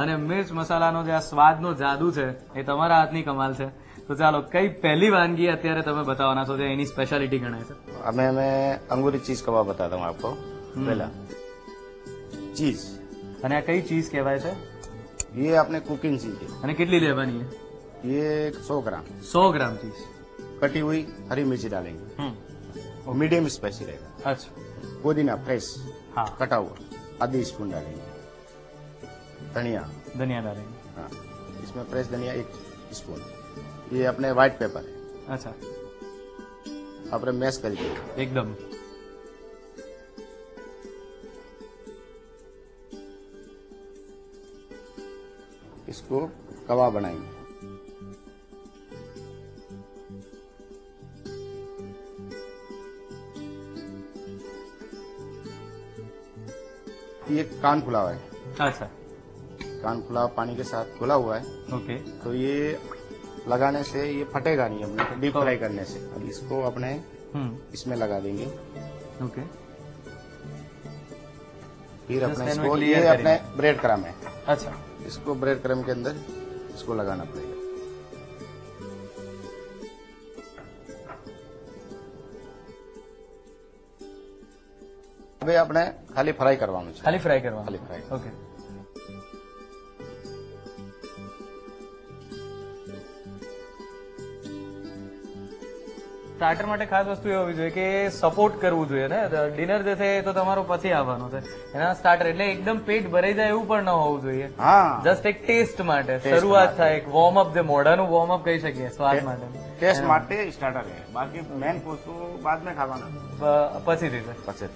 અને મિર્ચ મસાલાનો જે આ સ્વાદનો જાદુ છે એ તમારા હાથની કમાલ છે. તો ચાલો કઈ પહેલી વાનગી અત્યારે તમે બતાવવાના છો જે એની સ્પેશિયાલિટી ગણાય છે? मैं अंगूरी चीज कबाब बताता हूँ आपको. पहला चीज. અને આ કઈ ચીઝ કહેવાય છે ये आपने कुकिंग चीज है. અને કેટલી લેવાની છે? ये 100 ग्राम 100 ગ્રામ ચીઝ. कटी हुई हरी मिर्ची डालेंगे और मीडियम स्पाइसी रहेगा. अच्छा. पुदीना फ्रेश हाँ. कटा हुआ आधी स्पून डालेंगे. धनिया धनिया डालेंगे. हाँ, इसमें फ्रेश धनिया 1 स्पून. ये अपने व्हाइट पेपर है. अच्छा. अपने मैश करिए एकदम. इसको कबाब बनाएंगे. ये कान खुला हुआ है. अच्छा. कान खुला पानी के साथ खुला हुआ है. ओके. तो ये लगाने से ये फटेगा नहीं अपने डीप फ्राई करने से. अब इसको अपने इसमें लगा देंगे. ओके. फिर अपने Just इसको clear ये करेंगे. अपने ब्रेड क्रम है. अच्छा. इसको ब्रेड क्रम के अंदर इसको लगाना पड़ेगा. હવે આપણે ખાલી ફ્રાય કરવાનું છે. ખાલી ફ્રાય કરવાનું. ખાલી ફ્રાય. ઓકે. સ્ટાર્ટર માટે ખાસ વસ્તુ એ હોવી જોઈએ કે સપોર્ટ કરવું જોઈએ ને. ડિનર જે છે એ તો તમારો પછી આવવાનો છે. એના સ્ટાર્ટર એટલે એકદમ પેટ ભરાઈ જાય એવું પણ ન હોવું જોઈએ. હા, જસ્ટ એક ટેસ્ટ માટે શરૂઆત થાય, એક વોર્મઅપ, જે મોઢાનું વોર્મઅપ કહી શકીએ સ્વાદ માટે. ટેસ્ટ માટે સ્ટાર્ટર है. बाकी मेन कोर्स तो बाद में खावाना. પછીથી છે. पचे.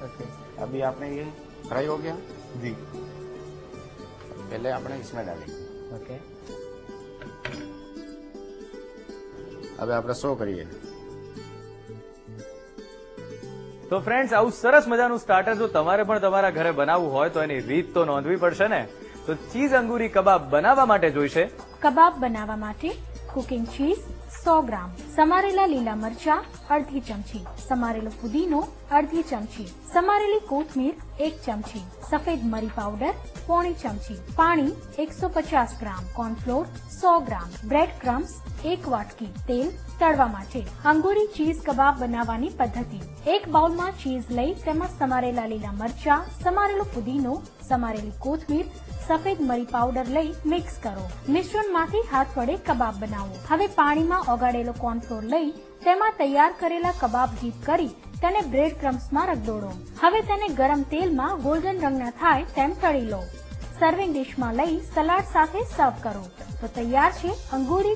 ઓકે. अभी आपने ये फ्राई हो गया. જી. पहले आपने इसमें डालेंगे. ઓકે. હવે આપણે શો કરીએ. તો ફ્રેન્ડ્સ, આવું સરસ મજાનું સ્ટાર્ટર જો તમારે પણ તમારા ઘરે બનાવવું હોય તો એની રીત તો નોંધવી પડશે ને. તો ચીઝ અંગૂરી કબાબ બનાવવા માટે જોઈશે કબાબ બનાવવા માટે કુકિંગ ચીઝ 100 ગ્રામ, સમારેલા લીલા મરચા અડધી ચમચી, સમારેલો ફુદીનો અડધી ચમચી, સમારેલી કોથમીર 1 ચમચી, સફેદ મરી પાવડર પોણી ચમચી, પાણી 150 ગ્રામ, કોર્નફ્લોર 100 ગ્રામ, બ્રેડ ક્રમ્સ 1 વાટકી, તેલ તળવા માટે. અંગૂરી ચીઝ કબાબ બનાવવાની પદ્ધતિ: એક બાઉલમાં ચીઝ લઈ તેમાં સમારેલા લીલા મરચા, સમારેલો ફુદીનો, સમારેલી કોથમીર, સફેદ મરી પાવડર લઈ મિક્સ કરો. મિશ્રણમાંથી હાથ વડે કબાબ બનાવો. હવે પાણીમાં ઓગાળેલો કોર્નફ્લોર લઈ તેમાં તૈયાર કરેલા કબાબ ડીપ કરી તેને બ્રેડ ક્રમ્સમાં રગદોળો. હવે તેને ગરમ તેલમાં ગોલ્ડન રંગના થાય તેમ તળી લો. સર્વિંગ ડીશમાં લઈ સલાડ સાથે સર્વ કરો. તો તૈયાર છે અંગૂરી